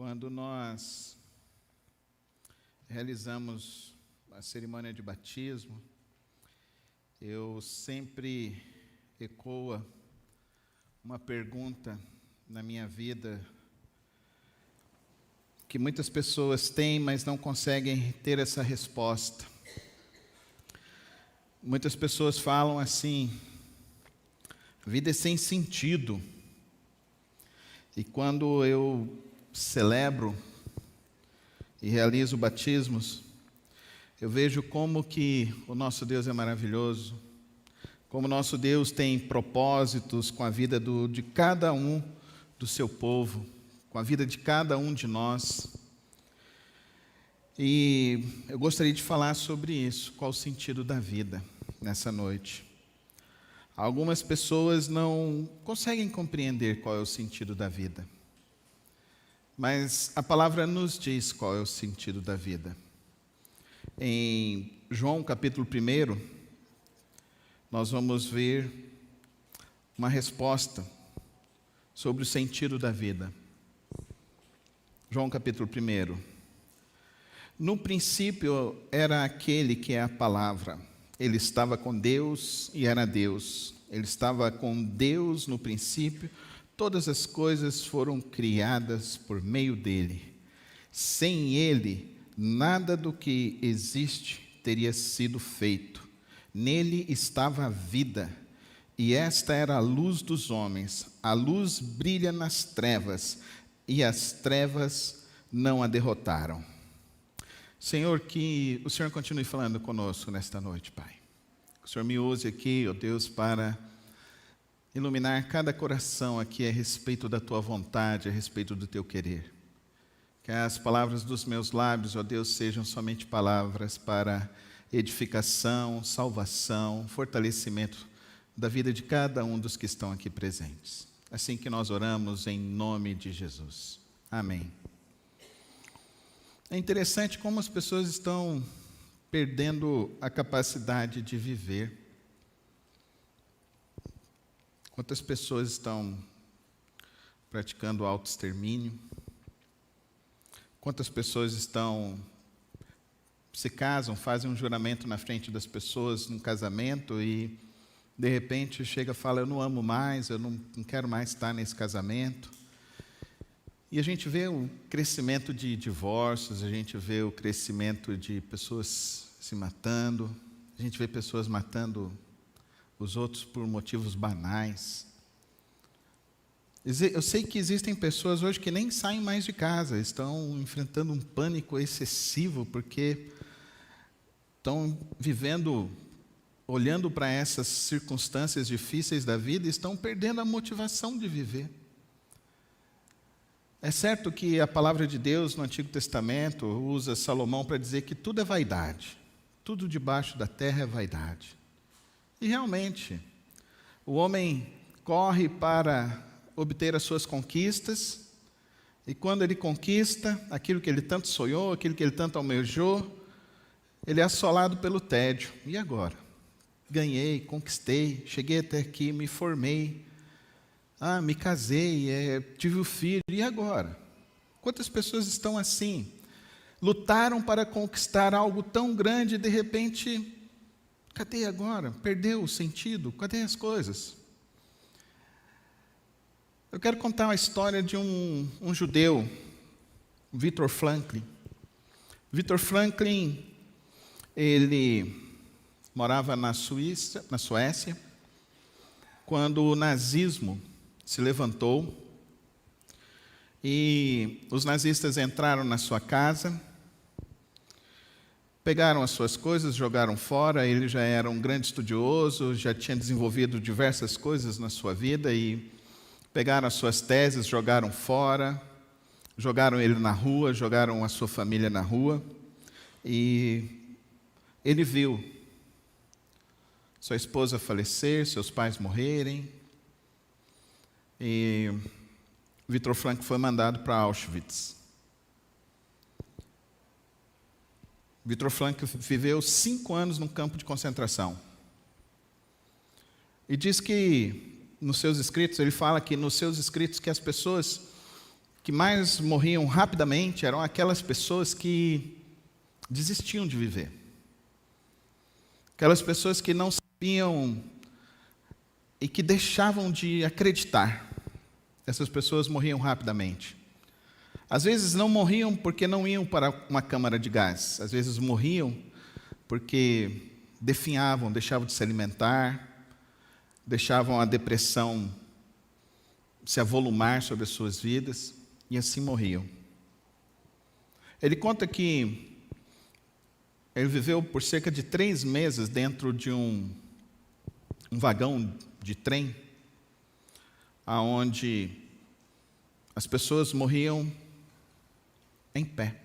Quando nós realizamos a cerimônia de batismo, eu sempre ecoa uma pergunta na minha vida que muitas pessoas têm, mas não conseguem ter essa resposta. Muitas pessoas falam assim: a vida é sem sentido. E quando eu celebro e realizo batismos, eu vejo como que o nosso Deus é maravilhoso, como o nosso Deus tem propósitos com a vida de cada um do seu povo, com a vida de cada um de nós. E eu gostaria de falar sobre isso, qual o sentido da vida nessa noite. Algumas pessoas não conseguem compreender qual é o sentido da vida, mas a palavra nos diz qual é o sentido da vida. Em João capítulo 1, nós vamos ver uma resposta sobre o sentido da vida. João capítulo 1. No princípio era aquele que é a palavra. Ele estava com Deus e era Deus. Ele estava com Deus no princípio. Todas as coisas foram criadas por meio dele. Sem ele, nada do que existe teria sido feito. Nele estava a vida, e esta era a luz dos homens. A luz brilha nas trevas, e as trevas não a derrotaram. Senhor, que o Senhor continue falando conosco nesta noite, Pai. Que o Senhor me use aqui, ó Deus, para iluminar cada coração aqui a respeito da Tua vontade, a respeito do Teu querer. Que as palavras dos meus lábios, ó Deus, sejam somente palavras para edificação, salvação, fortalecimento da vida de cada um dos que estão aqui presentes. Assim que nós oramos em nome de Jesus. Amém. É interessante como as pessoas estão perdendo a capacidade de viver. Quantas pessoas estão praticando autoextermínio? Quantas pessoas se casam, fazem um juramento na frente das pessoas num casamento e, de repente, chega e fala: eu não amo mais, eu não quero mais estar nesse casamento. E a gente vê o crescimento de divórcios, a gente vê o crescimento de pessoas se matando, a gente vê pessoas matando os outros por motivos banais. Eu sei que existem pessoas hoje que nem saem mais de casa, estão enfrentando um pânico excessivo, porque estão vivendo, olhando para essas circunstâncias difíceis da vida, e estão perdendo a motivação de viver. É certo que a palavra de Deus no Antigo Testamento usa Salomão para dizer que tudo é vaidade, tudo debaixo da terra é vaidade. E realmente, o homem corre para obter as suas conquistas, e quando ele conquista aquilo que ele tanto sonhou, aquilo que ele tanto almejou, ele é assolado pelo tédio. E agora? Ganhei, conquistei, cheguei até aqui, me formei, me casei, tive o filho, e agora? Quantas pessoas estão assim? Lutaram para conquistar algo tão grande e de repente, cadê agora? Perdeu o sentido, cadê as coisas? Eu quero contar uma história de um judeu, Viktor Frankl. Viktor Frankl, ele morava na Suécia, quando o nazismo se levantou e os nazistas entraram na sua casa, pegaram as suas coisas, jogaram fora. Ele já era um grande estudioso, já tinha desenvolvido diversas coisas na sua vida e pegaram as suas teses, jogaram fora, jogaram ele na rua, jogaram a sua família na rua. E ele viu sua esposa falecer, seus pais morrerem. E Viktor Frankl foi mandado para Auschwitz. Viktor Frankl viveu 5 anos num campo de concentração. E diz que nos seus escritos, ele fala que nos seus escritos que as pessoas que mais morriam rapidamente eram aquelas pessoas que desistiam de viver. Aquelas pessoas que não sabiam e que deixavam de acreditar. Essas pessoas morriam rapidamente. Às vezes não morriam porque não iam para uma câmara de gás. Às vezes morriam porque definhavam, deixavam de se alimentar, deixavam a depressão se avolumar sobre as suas vidas e assim morriam. Ele conta que ele viveu por cerca de 3 meses dentro de um vagão de trem, aonde as pessoas morriam em pé,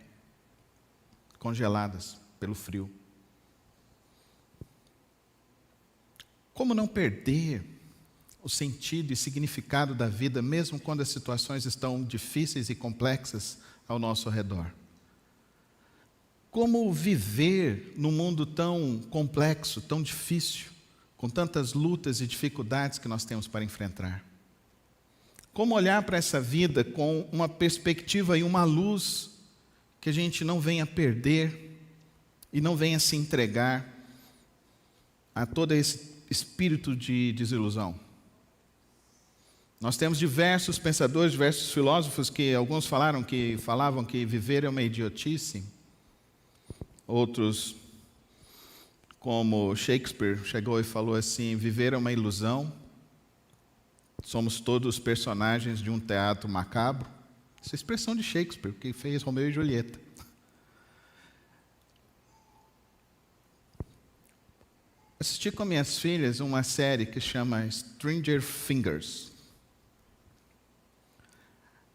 congeladas pelo frio. Como não perder o sentido e significado da vida, mesmo quando as situações estão difíceis e complexas ao nosso redor? Como viver num mundo tão complexo, tão difícil, com tantas lutas e dificuldades que nós temos para enfrentar? Como olhar para essa vida com uma perspectiva e uma luz que a gente não venha perder e não venha se entregar a todo esse espírito de desilusão? Nós temos diversos pensadores, diversos filósofos que alguns falavam que viver é uma idiotice. Outros, como Shakespeare, chegou e falou assim: viver é uma ilusão. Somos todos personagens de um teatro macabro. Essa é a expressão de Shakespeare, que fez Romeu e Julieta. Assisti com minhas filhas uma série que chama Stranger Things.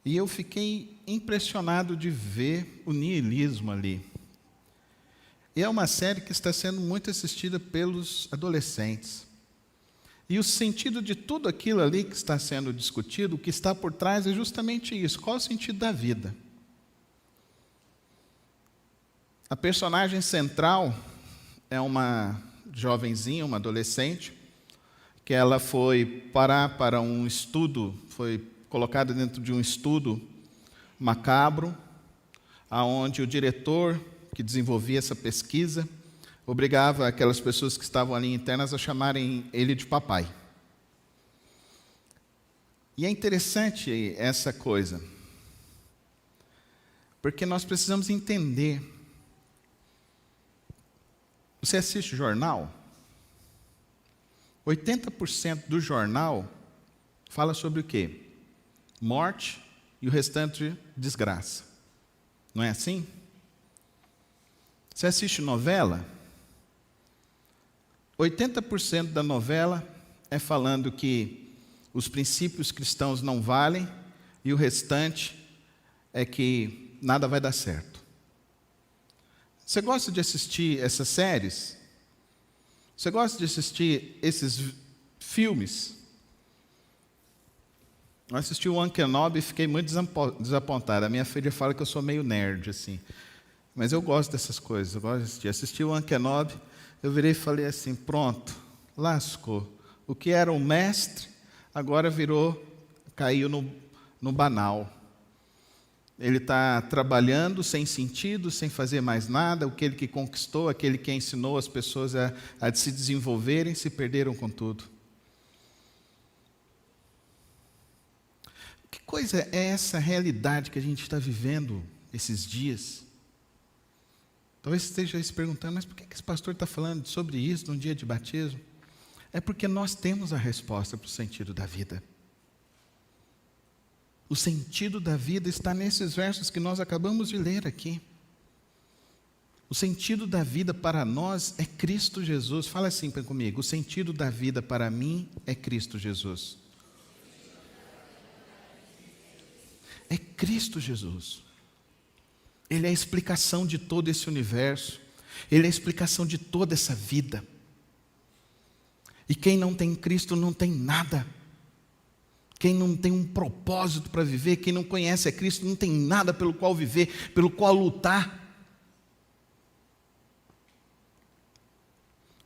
E eu fiquei impressionado de ver o niilismo ali. E é uma série que está sendo muito assistida pelos adolescentes. E o sentido de tudo aquilo ali que está sendo discutido, o que está por trás é justamente isso. Qual é o sentido da vida? A personagem central é uma jovenzinha, uma adolescente, que ela foi parar para um estudo, foi colocada dentro de um estudo macabro, aonde o diretor que desenvolvia essa pesquisa obrigava aquelas pessoas que estavam ali internas a chamarem ele de papai. E é interessante essa coisa, porque nós precisamos entender. Você assiste jornal? 80% do jornal fala sobre o quê? Morte e o restante desgraça. Não é assim? Você assiste novela? 80% da novela é falando que os princípios cristãos não valem e o restante é que nada vai dar certo. Você gosta de assistir essas séries? Você gosta de assistir esses filmes? Eu assisti o Obi-Wan Kenobi e fiquei muito desapontado. A minha filha fala que eu sou meio nerd, assim. Mas eu gosto dessas coisas, eu gosto de assistir. Assisti o Obi-Wan Kenobi, eu virei e falei assim: pronto, lascou. O que era o mestre, agora caiu no banal. Ele está trabalhando sem sentido, sem fazer mais nada. Aquele que conquistou, aquele que ensinou as pessoas a se desenvolverem, se perderam com tudo. Que coisa é essa realidade que a gente está vivendo esses dias? Talvez você esteja se perguntando: mas por que esse pastor está falando sobre isso num dia de batismo? É porque nós temos a resposta para o sentido da vida. O sentido da vida está nesses versos que nós acabamos de ler aqui. O sentido da vida para nós é Cristo Jesus. Fala assim comigo: o sentido da vida para mim é Cristo Jesus. É Cristo Jesus. Ele é a explicação de todo esse universo. Ele é a explicação de toda essa vida. E quem não tem Cristo não tem nada. Quem não tem um propósito para viver, quem não conhece a Cristo, não tem nada pelo qual viver, pelo qual lutar.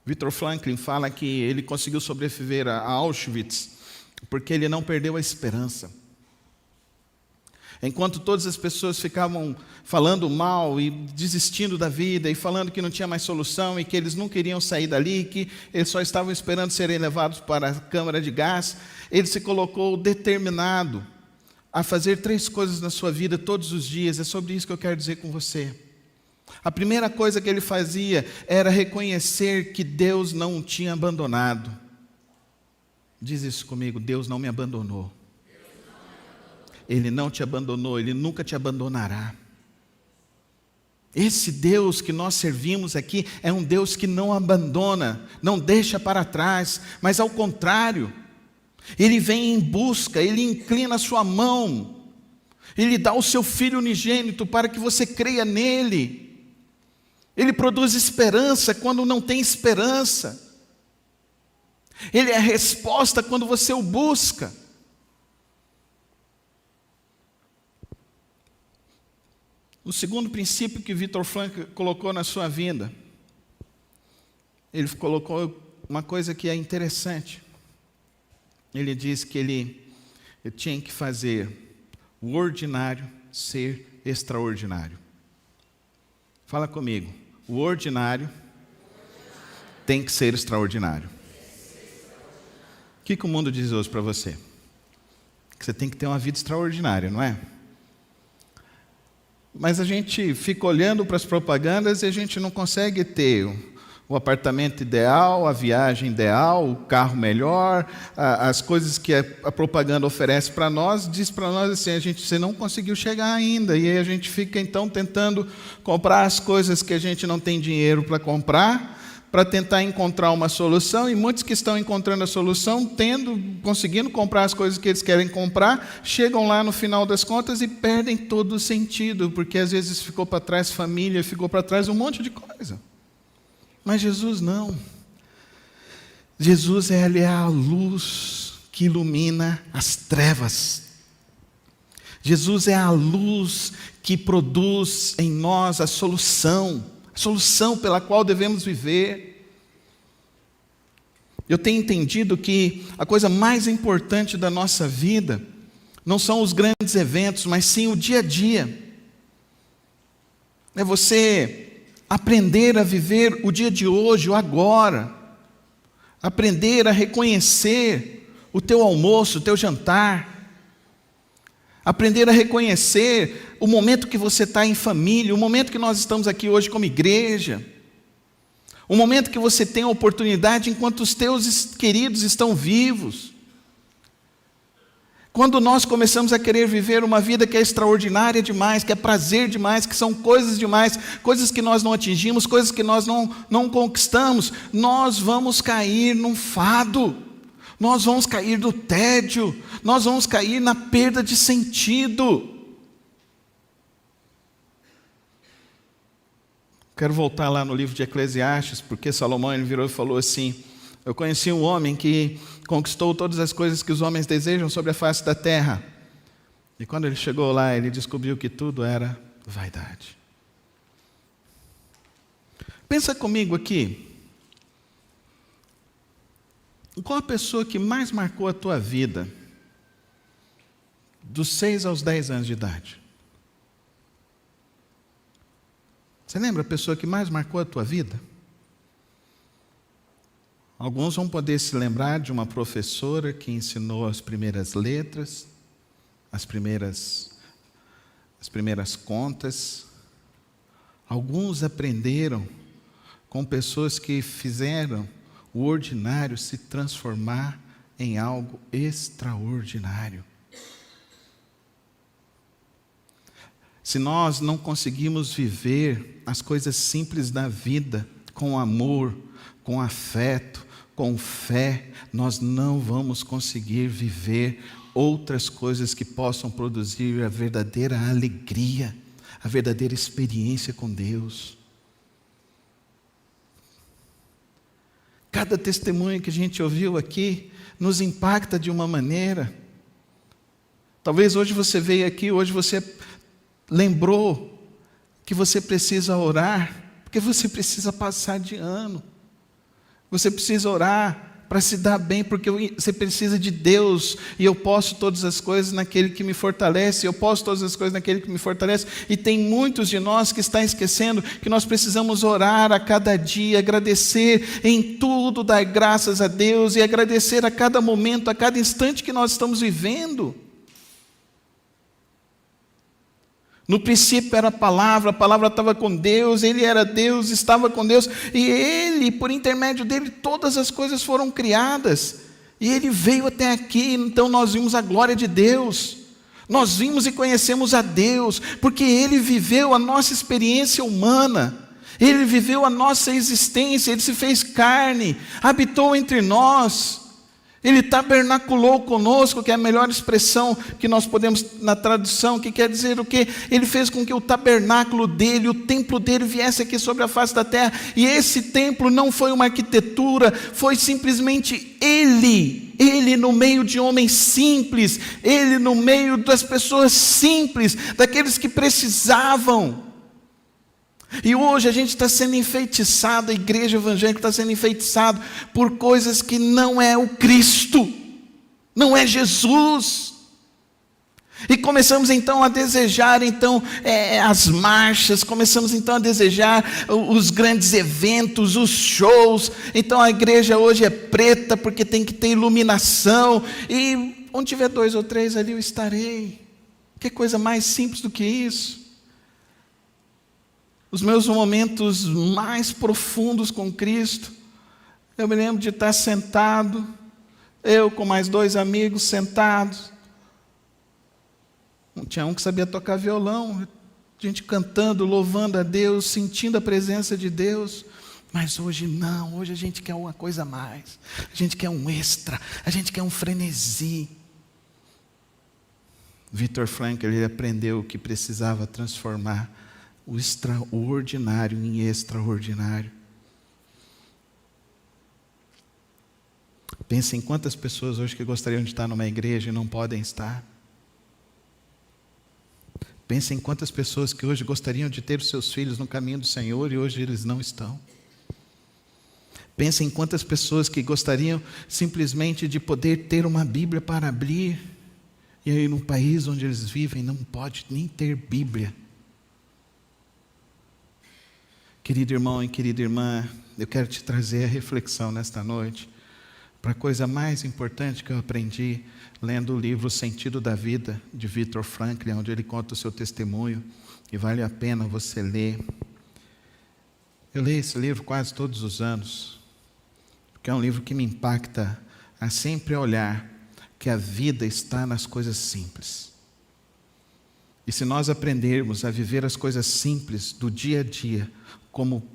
Viktor Frankl fala que ele conseguiu sobreviver a Auschwitz porque ele não perdeu a esperança. Enquanto todas as pessoas ficavam falando mal e desistindo da vida e falando que não tinha mais solução e que eles não queriam sair dali, que eles só estavam esperando serem levados para a câmara de gás, ele se colocou determinado a fazer 3 coisas na sua vida todos os dias. É sobre isso que eu quero dizer com você. A primeira coisa que ele fazia era reconhecer que Deus não o tinha abandonado. Diz isso comigo: Deus não me abandonou. Ele não te abandonou, Ele nunca te abandonará. Esse Deus que nós servimos aqui é um Deus que não abandona, não deixa para trás, mas ao contrário, Ele vem em busca, Ele inclina a sua mão, Ele dá o seu Filho unigênito para que você creia nele. Ele produz esperança quando não tem esperança. Ele é a resposta quando você o busca. O segundo princípio que Victor Frankl colocou na sua vida, ele colocou uma coisa que é interessante. Ele diz que ele tinha que fazer o ordinário ser extraordinário. Fala comigo. O ordinário tem que ser extraordinário. O que o mundo diz hoje para você? Que você tem que ter uma vida extraordinária, não é? Mas a gente fica olhando para as propagandas e a gente não consegue ter o apartamento ideal, a viagem ideal, o carro melhor, as coisas que a propaganda oferece para nós, diz para nós assim: você não conseguiu chegar ainda. E aí a gente fica então tentando comprar as coisas que a gente não tem dinheiro para comprar, para tentar encontrar uma solução, e muitos que estão encontrando a solução, conseguindo comprar as coisas que eles querem comprar, chegam lá no final das contas e perdem todo o sentido, porque às vezes ficou para trás família, ficou para trás um monte de coisa. Mas Jesus não. Jesus ele é a luz que ilumina as trevas. Jesus é a luz que produz em nós a solução pela qual devemos viver. Eu tenho entendido que a coisa mais importante da nossa vida não são os grandes eventos, mas sim o dia a dia. É você aprender a viver o dia de hoje, o agora. Aprender a reconhecer o teu almoço, o teu jantar. Aprender a reconhecer o momento que você está em família, o momento que nós estamos aqui hoje como igreja, o momento que você tem a oportunidade enquanto os teus queridos estão vivos. Quando nós começamos a querer viver uma vida que é extraordinária demais, que é prazer demais, que são coisas demais, coisas que nós não atingimos, coisas que nós não conquistamos, nós vamos cair num fado. Nós vamos cair do tédio, nós vamos cair na perda de sentido. Quero voltar lá no livro de Eclesiastes, porque Salomão ele virou e falou assim: eu conheci um homem que conquistou todas as coisas que os homens desejam sobre a face da terra. E quando ele chegou lá, ele descobriu que tudo era vaidade. Pensa comigo aqui. Qual a pessoa que mais marcou a tua vida dos 6 aos 10 anos de idade? Você lembra a pessoa que mais marcou a tua vida? Alguns vão poder se lembrar de uma professora que ensinou as primeiras letras, as primeiras contas. Alguns aprenderam com pessoas que fizeram o ordinário se transformar em algo extraordinário. Se nós não conseguimos viver as coisas simples da vida com amor, com afeto, com fé, nós não vamos conseguir viver outras coisas que possam produzir a verdadeira alegria, a verdadeira experiência com Deus. Cada testemunho que a gente ouviu aqui nos impacta de uma maneira. Talvez hoje você veio aqui, hoje você lembrou que você precisa orar, porque você precisa passar de ano. Você precisa orar para se dar bem, porque você precisa de Deus, e eu posso todas as coisas naquele que me fortalece, eu posso todas as coisas naquele que me fortalece, e tem muitos de nós que estão esquecendo que nós precisamos orar a cada dia, agradecer em tudo, dar graças a Deus, e agradecer a cada momento, a cada instante que nós estamos vivendo. No princípio era a palavra estava com Deus, Ele era Deus, estava com Deus, e Ele, por intermédio dEle, todas as coisas foram criadas, e Ele veio até aqui, então nós vimos a glória de Deus, nós vimos e conhecemos a Deus, porque Ele viveu a nossa experiência humana, Ele viveu a nossa existência, Ele se fez carne, habitou entre nós, Ele tabernaculou conosco, que é a melhor expressão que nós podemos na tradução, que quer dizer o quê? Ele fez com que o tabernáculo dele, o templo dele viesse aqui sobre a face da terra, e esse templo não foi uma arquitetura, foi simplesmente Ele no meio de homens simples, Ele no meio das pessoas simples, daqueles que precisavam. E hoje a gente está sendo enfeitiçado, a igreja evangélica está sendo enfeitiçado por coisas que não é o Cristo, não é Jesus. E começamos então a desejar as marchas, começamos então a desejar os grandes eventos, os shows. Então a igreja hoje é preta porque tem que ter iluminação, e onde tiver 2 ou 3 ali eu estarei. Que coisa mais simples do que isso? Os meus momentos mais profundos com Cristo, eu me lembro de estar sentado, eu com mais 2 amigos sentados, tinha um que sabia tocar violão, gente cantando, louvando a Deus, sentindo a presença de Deus. Mas hoje não, hoje a gente quer uma coisa a mais, a gente quer um extra, a gente quer um frenesi. Viktor Frankl, ele aprendeu que precisava transformar o extraordinário em extraordinário. Pense em quantas pessoas hoje que gostariam de estar numa igreja e não podem estar. Pense em quantas pessoas que hoje gostariam de ter os seus filhos no caminho do Senhor e hoje eles não estão. Pense em quantas pessoas que gostariam simplesmente de poder ter uma Bíblia para abrir, e aí no país onde eles vivem não pode nem ter Bíblia. Querido irmão e querida irmã, eu quero te trazer a reflexão nesta noite para a coisa mais importante que eu aprendi lendo o livro O Sentido da Vida, de Viktor Frankl, onde ele conta o seu testemunho, e vale a pena você ler. Eu leio esse livro quase todos os anos, porque é um livro que me impacta a sempre olhar que a vida está nas coisas simples. E se nós aprendermos a viver as coisas simples do dia a dia como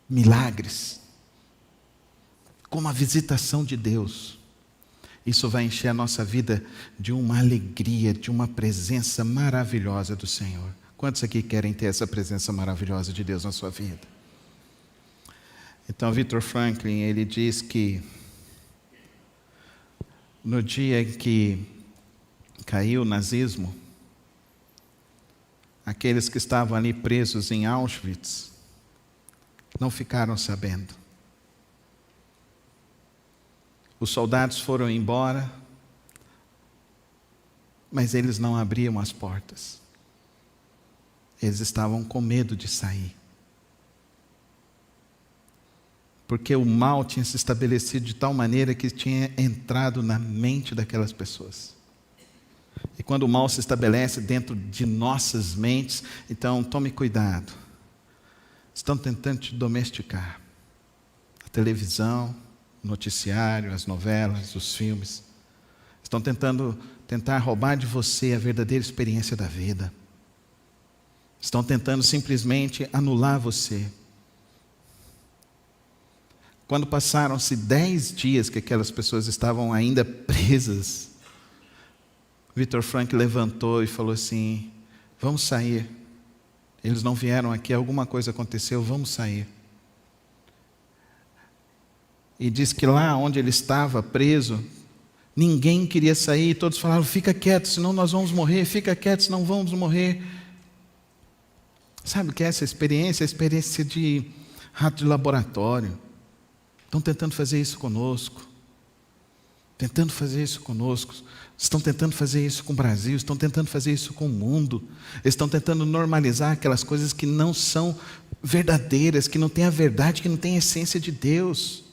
milagres, como a visitação de Deus, isso vai encher a nossa vida de uma alegria, de uma presença maravilhosa do Senhor. Quantos aqui querem ter essa presença maravilhosa de Deus na sua vida? Então, Viktor Frankl, ele diz que no dia em que caiu o nazismo, aqueles que estavam ali presos em Auschwitz não ficaram sabendo. Os soldados foram embora, mas eles não abriam as portas. Eles estavam com medo de sair. Porque o mal tinha se estabelecido de tal maneira que tinha entrado na mente daquelas pessoas. E quando o mal se estabelece dentro de nossas mentes, então tome cuidado. Estão tentando te domesticar. A televisão, o noticiário, as novelas, os filmes. Estão tentar roubar de você a verdadeira experiência da vida. Estão tentando simplesmente anular você. Quando passaram-se 10 dias que aquelas pessoas estavam ainda presas, Viktor Frankl levantou e falou assim: vamos sair. Eles não vieram aqui, alguma coisa aconteceu, vamos sair. E diz que lá onde ele estava preso, ninguém queria sair, todos falaram: fica quieto, senão nós vamos morrer, fica quieto, senão vamos morrer. Sabe o que é essa experiência? A experiência de rato de laboratório. Estão tentando fazer isso conosco. tentando fazer isso conosco, estão tentando fazer isso com o Brasil, estão tentando fazer isso com o mundo, estão tentando normalizar aquelas coisas que não são verdadeiras, que não têm a verdade, que não têm a essência de Deus.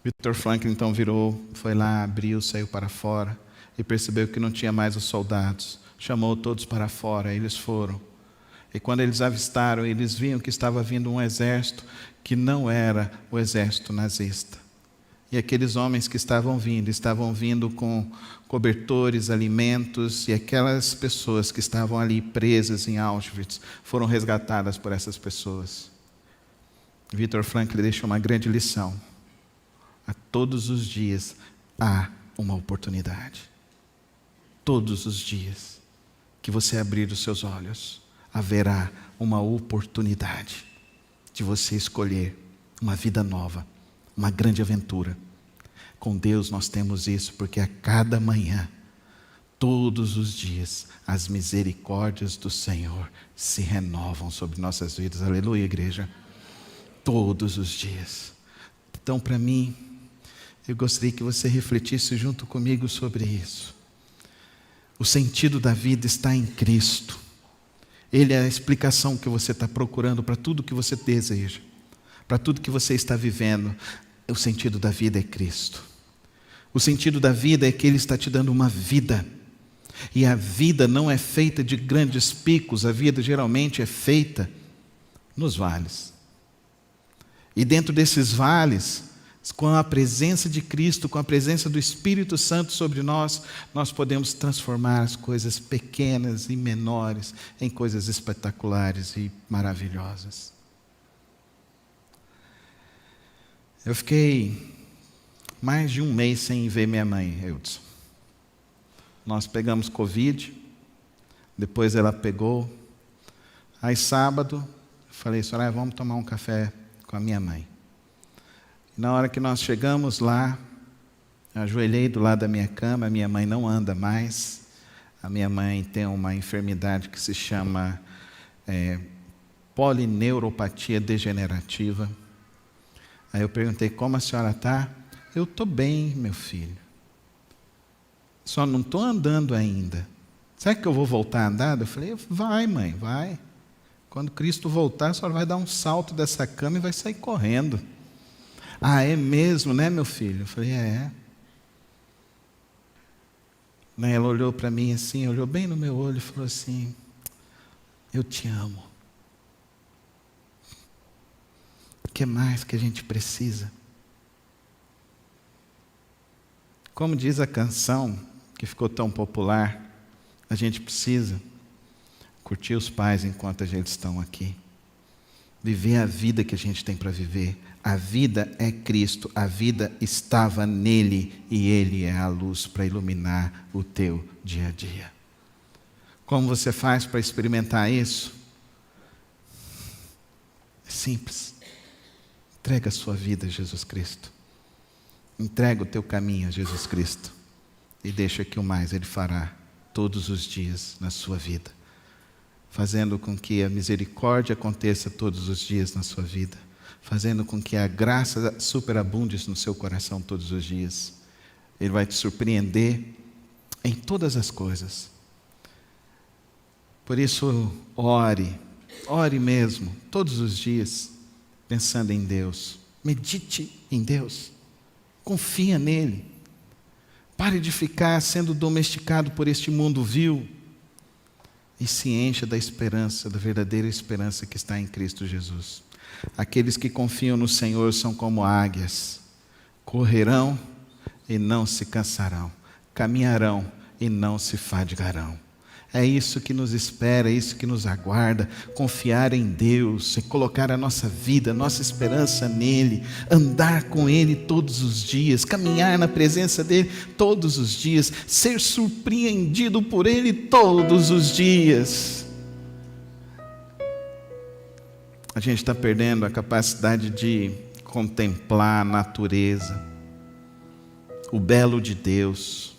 Victor Franklin então virou, foi lá, abriu, saiu para fora e percebeu que não tinha mais os soldados. Chamou todos para fora, eles foram. E quando eles avistaram, eles viam que estava vindo um exército que não era o exército nazista. E aqueles homens que estavam vindo com cobertores, alimentos, e aquelas pessoas que estavam ali presas em Auschwitz foram resgatadas por essas pessoas. Victor Franklin deixou uma grande lição. A todos os dias há uma oportunidade. Todos os dias que você abrir os seus olhos, haverá uma oportunidade de você escolher uma vida nova, uma grande aventura. Com Deus nós temos isso, porque a cada manhã, todos os dias, as misericórdias do Senhor se renovam sobre nossas vidas. Aleluia, igreja. Todos os dias. Então, para mim, eu gostaria que você refletisse junto comigo sobre isso. O sentido da vida está em Cristo. Ele é a explicação que você está procurando para tudo que você deseja, para tudo que você está vivendo. O sentido da vida é Cristo. O sentido da vida é que Ele está te dando uma vida. E a vida não é feita de grandes picos, a vida geralmente é feita nos vales. E dentro desses vales, com a presença de Cristo, com a presença do Espírito Santo sobre nós, nós podemos transformar as coisas pequenas e menores em coisas espetaculares e maravilhosas. Eu fiquei mais de um mês sem ver minha mãe, Eudson. Nós pegamos Covid, depois ela pegou. Aí sábado, eu falei, Soraya, vamos tomar um café com a minha mãe. Na hora que nós chegamos lá, eu ajoelhei do lado da minha cama, a minha mãe não anda mais. A minha mãe tem uma enfermidade que se chama polineuropatia degenerativa. Aí eu perguntei, como a senhora está? Eu estou bem, meu filho. Só não estou andando ainda. Será que eu vou voltar a andar? Eu falei, vai mãe, vai. Quando Cristo voltar, a senhora vai dar um salto dessa cama e vai sair correndo. Ah, é mesmo, né, meu filho? Eu falei, é. Ela olhou para mim assim, olhou bem no meu olho e falou assim, eu te amo. O que mais que a gente precisa? Como diz a canção, que ficou tão popular, a gente precisa curtir os pais enquanto eles estão aqui. Viver a vida que a gente tem para viver. A vida é Cristo, a vida estava nele e Ele é a luz para iluminar o teu dia a dia. Como você faz para experimentar isso? É simples. Entrega a sua vida a Jesus Cristo. Entrega o teu caminho a Jesus Cristo. E deixa que o mais Ele fará todos os dias na sua vida. Fazendo com que a misericórdia aconteça todos os dias na sua vida. Fazendo com que a graça superabunde no seu coração todos os dias. Ele vai te surpreender em todas as coisas. Por isso, ore mesmo, todos os dias, pensando em Deus. Medite em Deus. Confia nele. Pare de ficar sendo domesticado por este mundo vil. E se encha da esperança, da verdadeira esperança que está em Cristo Jesus. Aqueles que confiam no Senhor são como águias, correrão e não se cansarão, caminharão e não se fadigarão. É isso que nos espera, é isso que nos aguarda, confiar em Deus, e colocar a nossa vida, a nossa esperança nele, andar com Ele todos os dias, caminhar na presença dEle todos os dias, ser surpreendido por Ele todos os dias. A gente está perdendo a capacidade de contemplar a natureza, o belo de Deus.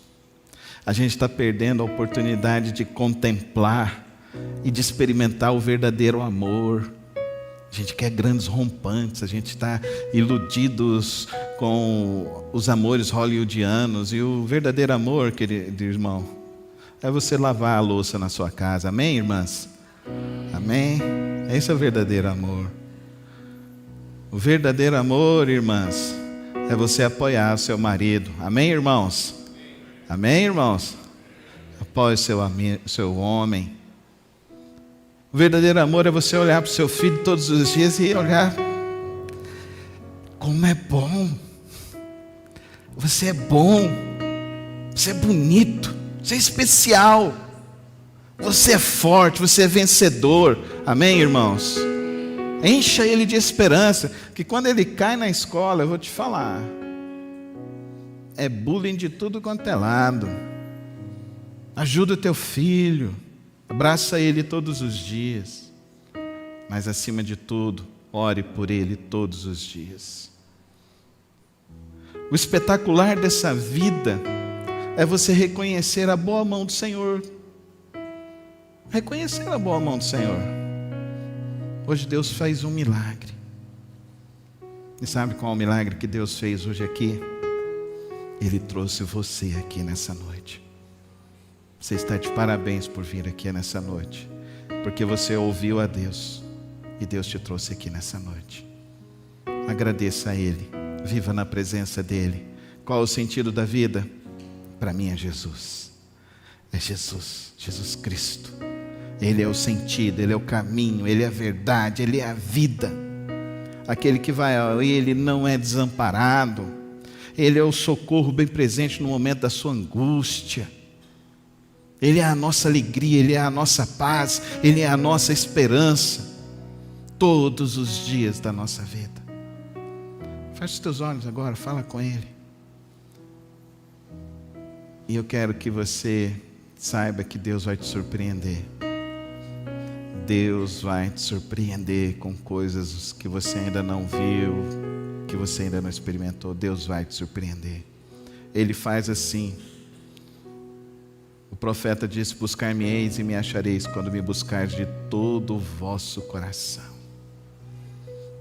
A gente está perdendo a oportunidade de contemplar e de experimentar o verdadeiro amor. A gente quer grandes rompantes, a gente está iludidos com os amores hollywoodianos. E o verdadeiro amor, querido irmão, é você lavar a louça na sua casa. Amém, irmãs? Amém? Esse é o verdadeiro amor. O verdadeiro amor, irmãs, é você apoiar o seu marido. Amém, irmãos? Amém, irmãos? Apoie o seu homem. O verdadeiro amor é você olhar para o seu filho todos os dias e olhar: como é bom. Você é bom. Você é bonito. Você é especial. Você é forte. Você é vencedor. Amém, irmãos? Encha ele de esperança. Que quando ele cai na escola, eu vou te falar, é bullying de tudo quanto é lado. Ajuda o teu filho. Abraça ele todos os dias. Mas acima de tudo, ore por ele todos os dias. O espetacular dessa vida é você reconhecer a boa mão do Senhor. Reconhecer a boa mão do Senhor. Hoje Deus faz um milagre. E sabe qual é o milagre que Deus fez hoje aqui? Ele trouxe você aqui nessa noite. Você está de parabéns por vir aqui nessa noite, porque você ouviu a Deus e Deus te trouxe aqui nessa noite. Agradeça a Ele, viva na presença dEle. Qual é o sentido da vida? Para mim é Jesus. É Jesus, Jesus Cristo. Ele é o sentido, Ele é o caminho, Ele é a verdade, Ele é a vida. Aquele que vai a Ele não é desamparado. Ele é o socorro bem presente no momento da sua angústia. Ele é a nossa alegria, Ele é a nossa paz, Ele é a nossa esperança, todos os dias da nossa vida. Feche os teus olhos agora, fala com Ele. E eu quero que você saiba que Deus vai te surpreender. Deus vai te surpreender com coisas que você ainda não viu, que você ainda não experimentou. Deus vai te surpreender. Ele faz assim. O profeta disse: buscar-me-eis e me achareis quando me buscardes de todo o vosso coração.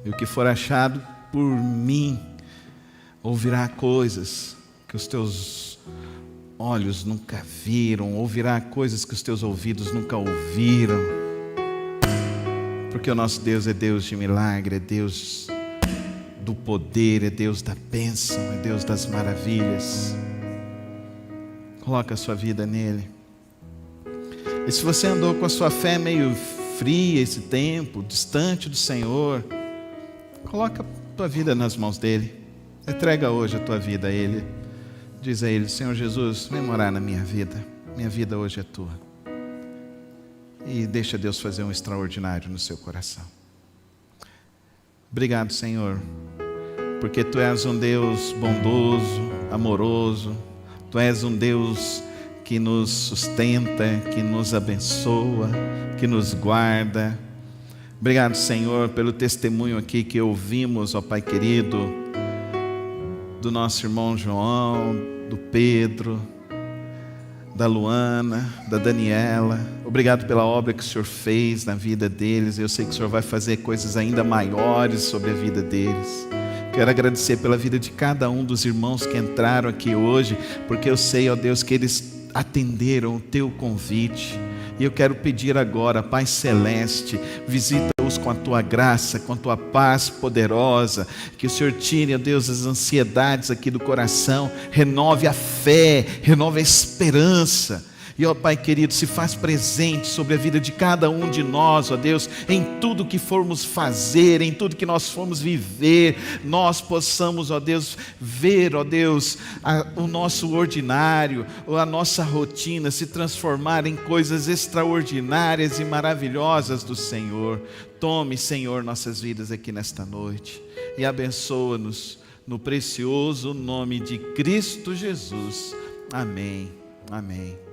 E o que for achado por mim ouvirá coisas que os teus olhos nunca viram, ouvirá coisas que os teus ouvidos nunca ouviram. Porque o nosso Deus é Deus de milagre, é Deus do poder, é Deus da bênção, é Deus das maravilhas. Coloca a sua vida nele. E se você andou com a sua fé meio fria esse tempo, distante do Senhor, coloca a tua vida nas mãos dele. Entrega hoje a tua vida a ele. Diz a ele: Senhor Jesus, vem morar na minha vida. Minha vida hoje é tua. E deixa Deus fazer um extraordinário no seu coração. Obrigado, Senhor, porque tu és um Deus bondoso, amoroso. Tu és um Deus que nos sustenta, que nos abençoa, que nos guarda. Obrigado, Senhor, pelo testemunho aqui que ouvimos, ó Pai querido, do nosso irmão João, do Pedro, da Luana, da Daniela. Obrigado pela obra que o Senhor fez na vida deles. Eu sei que o Senhor vai fazer coisas ainda maiores sobre a vida deles. Quero agradecer pela vida de cada um dos irmãos que entraram aqui hoje, porque eu sei, ó Deus, que eles atenderam o teu convite. E eu quero pedir agora, Pai Celeste, visita-os com a tua graça, com a tua paz poderosa, que o Senhor tire, ó Deus, as ansiedades aqui do coração, renove a fé, renove a esperança. E, ó Pai querido, se faz presente sobre a vida de cada um de nós, ó Deus, em tudo que formos fazer, em tudo que nós formos viver, nós possamos, ó Deus, ver, ó Deus, o nosso ordinário, ou a nossa rotina se transformar em coisas extraordinárias e maravilhosas do Senhor. Tome, Senhor, nossas vidas aqui nesta noite e abençoa-nos no precioso nome de Cristo Jesus. Amém. Amém.